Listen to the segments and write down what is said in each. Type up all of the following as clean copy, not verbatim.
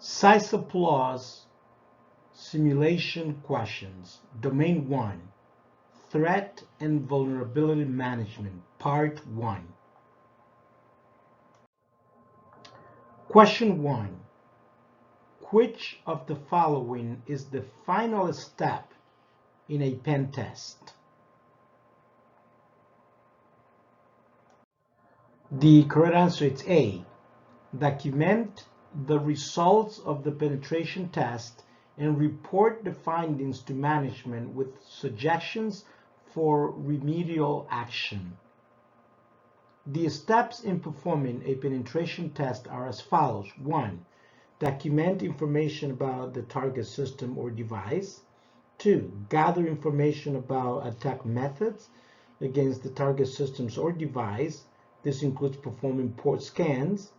CySA Plus Simulation Questions. Domain 1. Threat and Vulnerability Management, Part 1. Question 1. Which of the following is the final step in a pen test? The correct answer is A. Document the results of the penetration test and report the findings to management with suggestions for remedial action. The steps in performing a penetration test are as follows. 1. Document information about the target system or device. 2. Gather information about attack methods against the target systems or device. This includes performing port scans.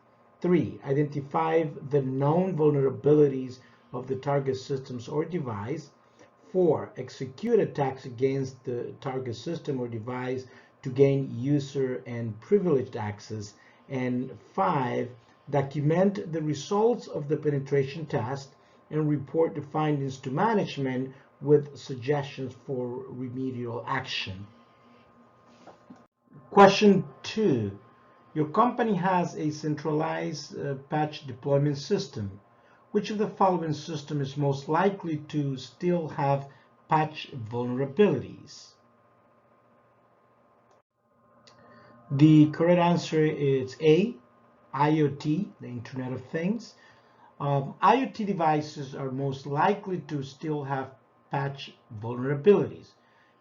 3. Identify the known vulnerabilities of the target systems or device. 4. Execute attacks against the target system or device to gain user and privileged access. And 5. Document the results of the penetration test and report the findings to management with suggestions for remedial action. Question 2. Your company has a centralized patch deployment system. Which of the following system is most likely to still have patch vulnerabilities? The correct answer is A. IoT, the Internet of Things. IoT devices are most likely to still have patch vulnerabilities.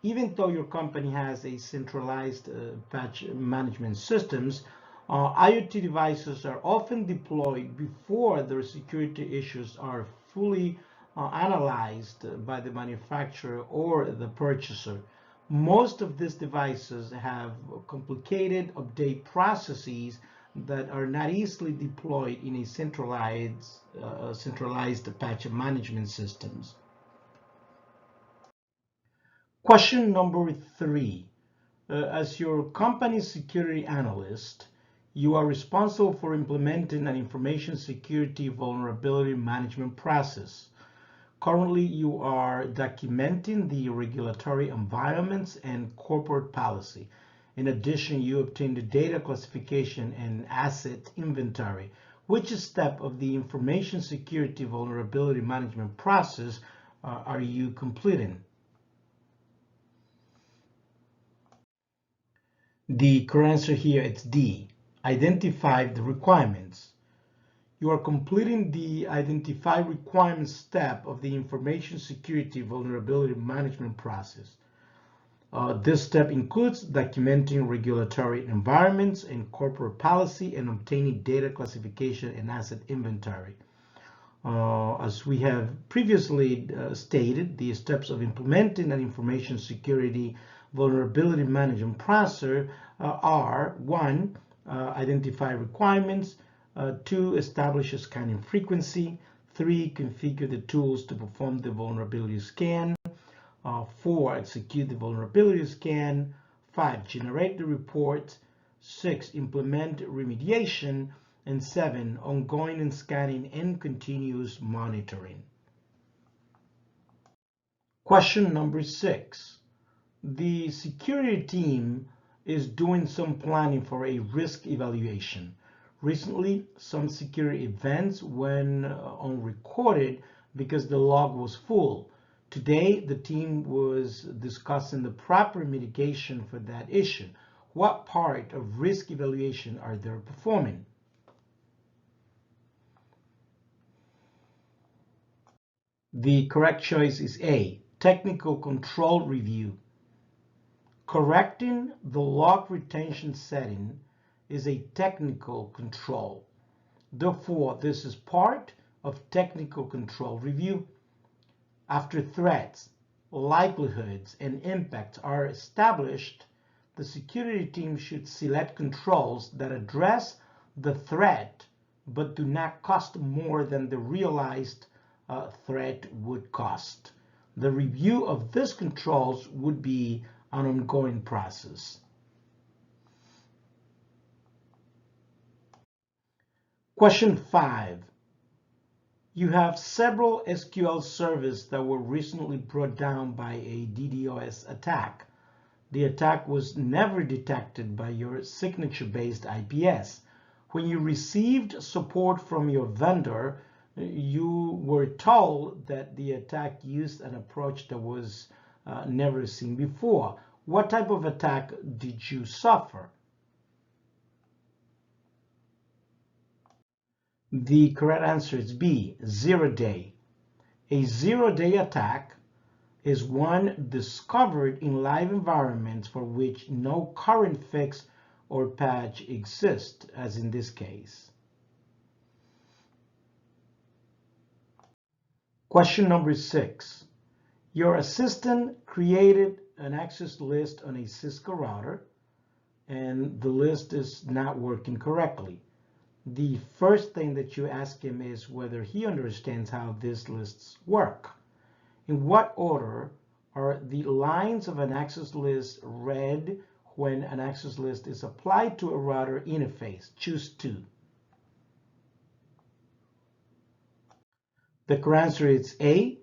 Even though your company has a centralized patch management systems, IoT devices are often deployed before their security issues are fully analyzed by the manufacturer or the purchaser. Most of these devices have complicated update processes that are not easily deployed in a centralized patch management systems. Question number 3. As your company's security analyst, you are responsible for implementing an information security vulnerability management process. Currently, you are documenting the regulatory environments and corporate policy. In addition, you obtain the data classification and asset inventory. Which step of the information security vulnerability management process are you completing? The correct answer here is D. Identify the requirements. You are completing the identify requirements step of the information security vulnerability management process. This step includes documenting regulatory environments and corporate policy and obtaining data classification and asset inventory. As we have previously stated, the steps of implementing an information security vulnerability management process are 1. Identify requirements, 2. Establish a scanning frequency, 3. Configure the tools to perform the vulnerability scan, 4. Execute the vulnerability scan, 5. Generate the report, 6. Implement remediation, and 7. Ongoing and scanning and continuous monitoring. Question number 6. The security team is doing some planning for a risk evaluation. Recently, some security events went unrecorded because the log was full. Today, the team was discussing the proper mitigation for that issue. What part of risk evaluation are they performing? The correct choice is A. Technical control review. Correcting the log retention setting is a technical control. Therefore, this is part of technical control review. After threats, likelihoods, and impacts are established, the security team should select controls that address the threat but do not cost more than the realized threat would cost. The review of these controls would be an ongoing process. Question 5. You have several SQL servers that were recently brought down by a DDoS attack. The attack was never detected by your signature-based IPS. When you received support from your vendor, you were told that the attack used an approach that was never seen before. What type of attack did you suffer? The correct answer is B, 0-day. A 0-day attack is one discovered in live environments for which no current fix or patch exists, as in this case. Question number 6. Your assistant created an access list on a Cisco router, and the list is not working correctly. The first thing that you ask him is whether he understands how these lists work. In what order are the lines of an access list read when an access list is applied to a router interface? Choose 2. The correct answer is A,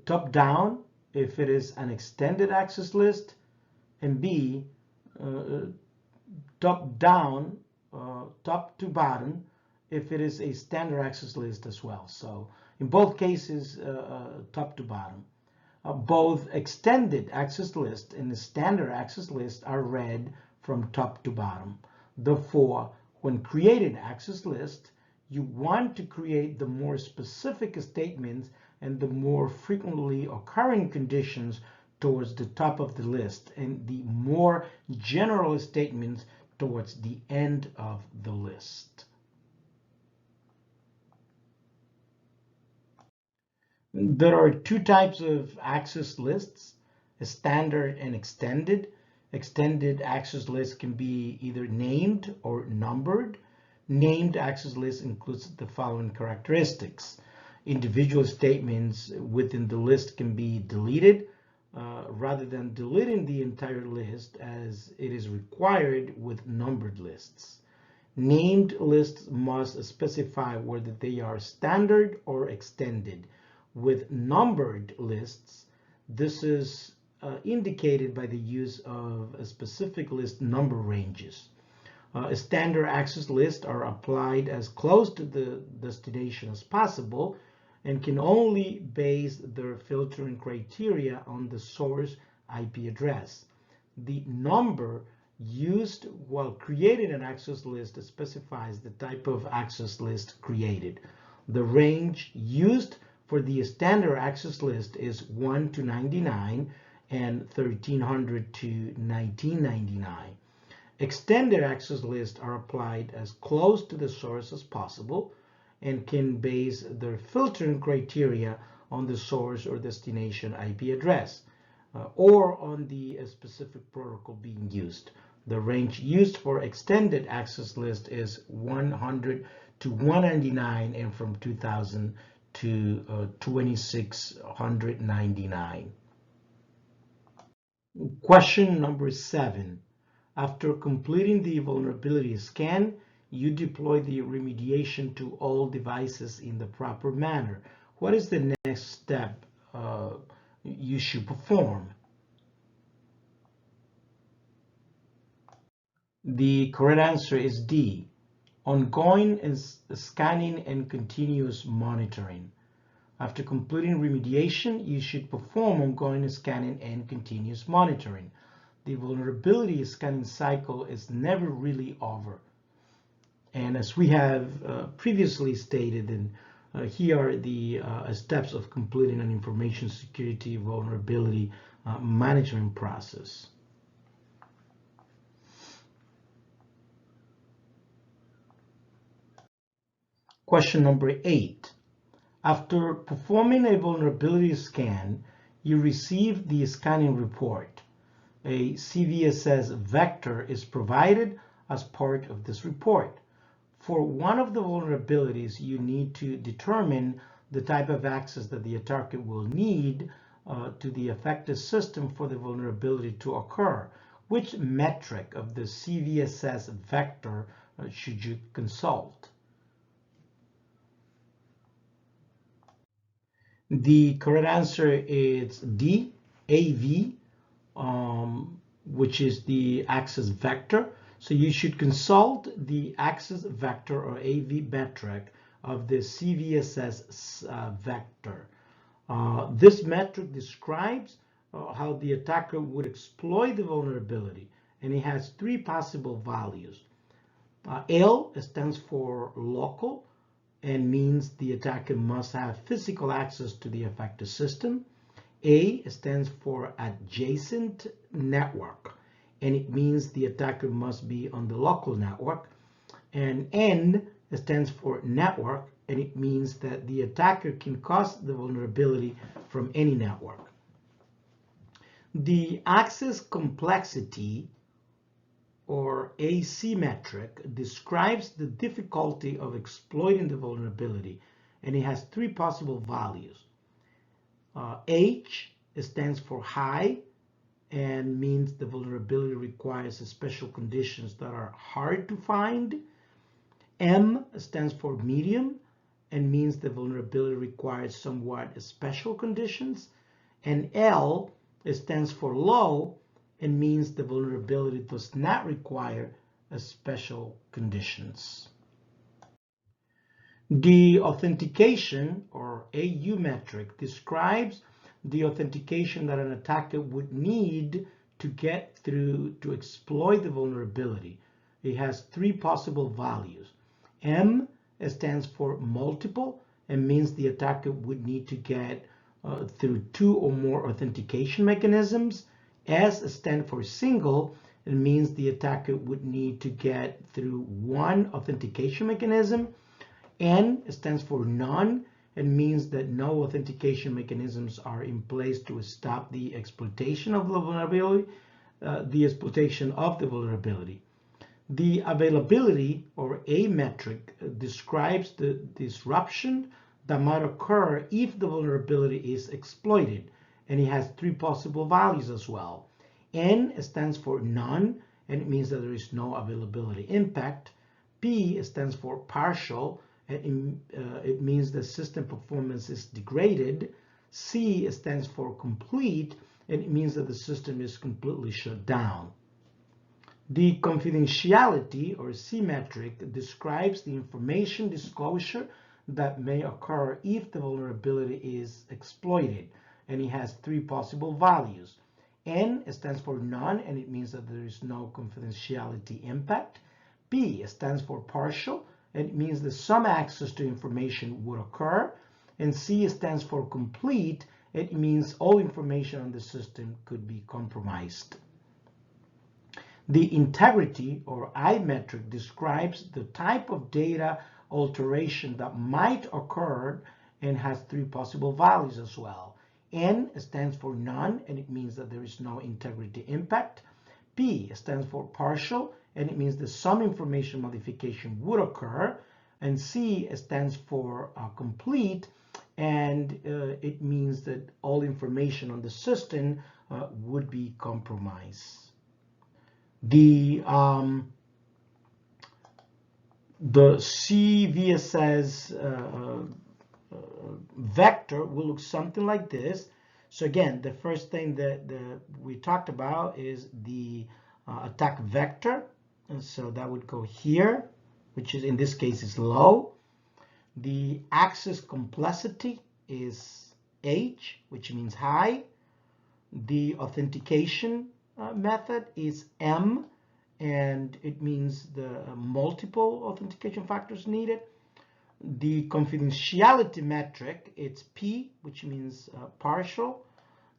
top down if it is an extended access list, and B, top down, top to bottom if it is a standard access list as well. So in both cases, top to bottom. Both extended access list and the standard access list are read from top to bottom. Therefore, when creating access list, you want to create the more specific statements and the more frequently occurring conditions towards the top of the list, and the more general statements towards the end of the list. There are 2 types of access lists, a standard and extended. Extended access lists can be either named or numbered. Named access list includes the following characteristics. Individual statements within the list can be deleted rather than deleting the entire list as it is required with numbered lists. Named lists must specify whether they are standard or extended. With numbered lists, this is indicated by the use of a specific list number ranges. Standard access lists are applied as close to the destination as possible and can only base their filtering criteria on the source IP address. The number used while creating an access list specifies the type of access list created. The range used for the standard access list is 1 to 99 and 1300 to 1999. Extended access lists are applied as close to the source as possible and can base their filtering criteria on the source or destination IP address or on the specific protocol being used. The range used for extended access list is 100 to 199 and from 2000 to 2699. Question number 7. After completing the vulnerability scan, you deploy the remediation to all devices in the proper manner. What is the next step you should perform? The correct answer is D, ongoing scanning and continuous monitoring. After completing remediation, you should perform ongoing scanning and continuous monitoring. The vulnerability scanning cycle is never really over. And as we have previously stated, and here are the steps of completing an information security vulnerability management process. Question number 8. After performing a vulnerability scan, you receive the scanning report. A CVSS vector is provided as part of this report. For one of the vulnerabilities, you need to determine the type of access that the attacker will need to the affected system for the vulnerability to occur. Which metric of the CVSS vector should you consult? The correct answer is D, AV, which is the access vector. So you should consult the access vector or AV metric of the CVSS vector. This metric describes how the attacker would exploit the vulnerability, and it has three possible values. L stands for local and means the attacker must have physical access to the affected system. A stands for adjacent network, and it means the attacker must be on the local network. And N stands for network, and it means that the attacker can cause the vulnerability from any network. The access complexity or AC metric describes the difficulty of exploiting the vulnerability, and it has three possible values. H stands for high and means the vulnerability requires special conditions that are hard to find. M stands for medium and means the vulnerability requires somewhat special conditions. And L stands for low and means the vulnerability does not require special conditions. The authentication or AU metric describes the authentication that an attacker would need to get through to exploit the vulnerability. It has three possible values. M stands for multiple and means the attacker would need to get through two or more authentication mechanisms. S stands for single and means the attacker would need to get through one authentication mechanism. N stands for none and means that no authentication mechanisms are in place to stop the exploitation of the vulnerability, The availability or A metric describes the disruption that might occur if the vulnerability is exploited, and it has three possible values as well. N stands for none, and it means that there is no availability impact. P stands for partial, and it means the system performance is degraded. C stands for complete, and it means that the system is completely shut down. The confidentiality or C metric describes the information disclosure that may occur if the vulnerability is exploited, and it has three possible values. N stands for none, and it means that there is no confidentiality impact. P stands for partial, and it means that some access to information would occur. And C stands for complete, and it means all information on the system could be compromised. The integrity or I metric describes the type of data alteration that might occur and has three possible values as well. N stands for none, and it means that there is no integrity impact. P stands for partial, and it means that some information modification would occur. And C stands for complete, and it means that all information on the system would be compromised. The CVSS vector will look something like this. So again, the first thing that we talked about is the attack vector. And so that would go here, which is in this case is low. The access complexity is H, which means high. The authentication method is M, and it means the multiple authentication factors needed. The confidentiality metric, it's P, which means partial.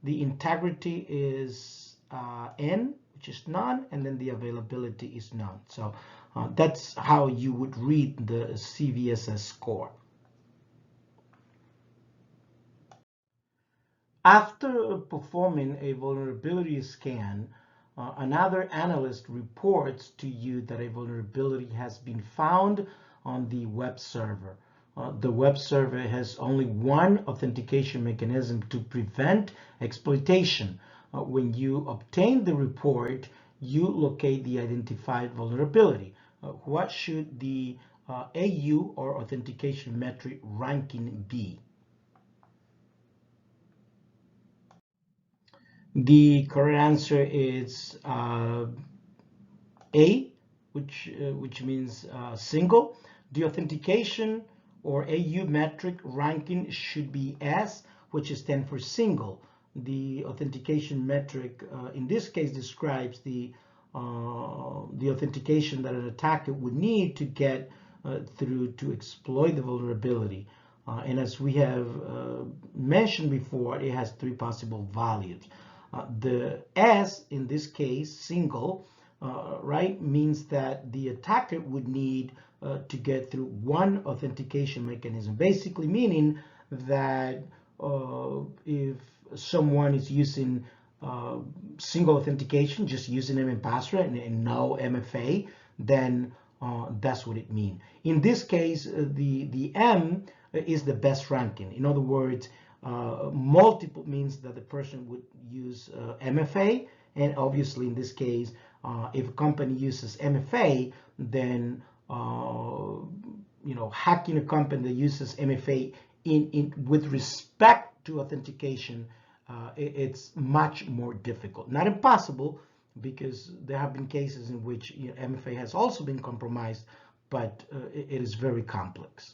The integrity is N, which is none, and then the availability is none. So that's how you would read the CVSS score. After performing a vulnerability scan, another analyst reports to you that a vulnerability has been found on the web server. The web server has only one authentication mechanism to prevent exploitation. When you obtain the report, you locate the identified vulnerability. What should the AU or authentication metric ranking be? The correct answer is A, which means single. The authentication or AU metric ranking should be S, which stands for single. The authentication metric in this case describes the authentication that an attacker would need to get through to exploit the vulnerability. And as we have mentioned before, it has three possible values. The S in this case, single, right, means that the attacker would need to get through one authentication mechanism, basically meaning that if someone is using single authentication, just using and password and no MFA, then that's what it means. In this case, the M is the best ranking. In other words, multiple means that the person would use MFA, and obviously in this case, if a company uses MFA, then hacking a company that uses MFA with respect to authentication, it's much more difficult. Not impossible, because there have been cases in which MFA has also been compromised, but it is very complex.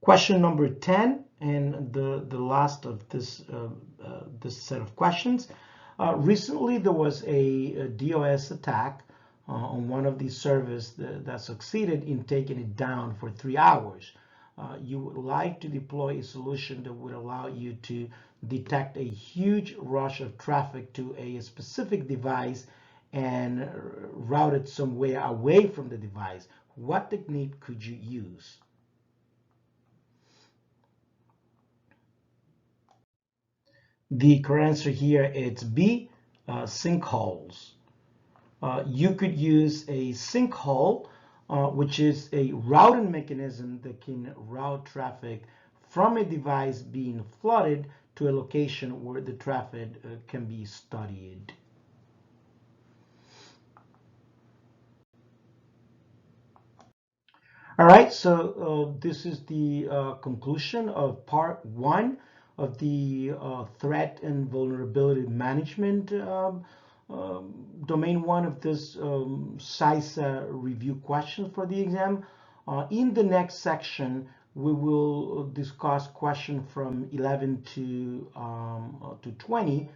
Question number 10, and the last of this set of questions. Recently, there was a DOS attack on one of these servers that succeeded in taking it down for 3 hours. You would like to deploy a solution that would allow you to detect a huge rush of traffic to a specific device and route it somewhere away from the device. What technique could you use? The correct answer here is B, sinkholes. You could use a sinkhole, which is a routing mechanism that can route traffic from a device being flooded to a location where the traffic can be studied. All right, so this is the conclusion of part 1 of the threat and vulnerability management domain 1 of this CySA review questions for the exam. In the next section, we will discuss questions from 11 to 20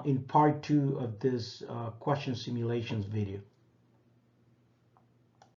in part 2 of this question simulations video.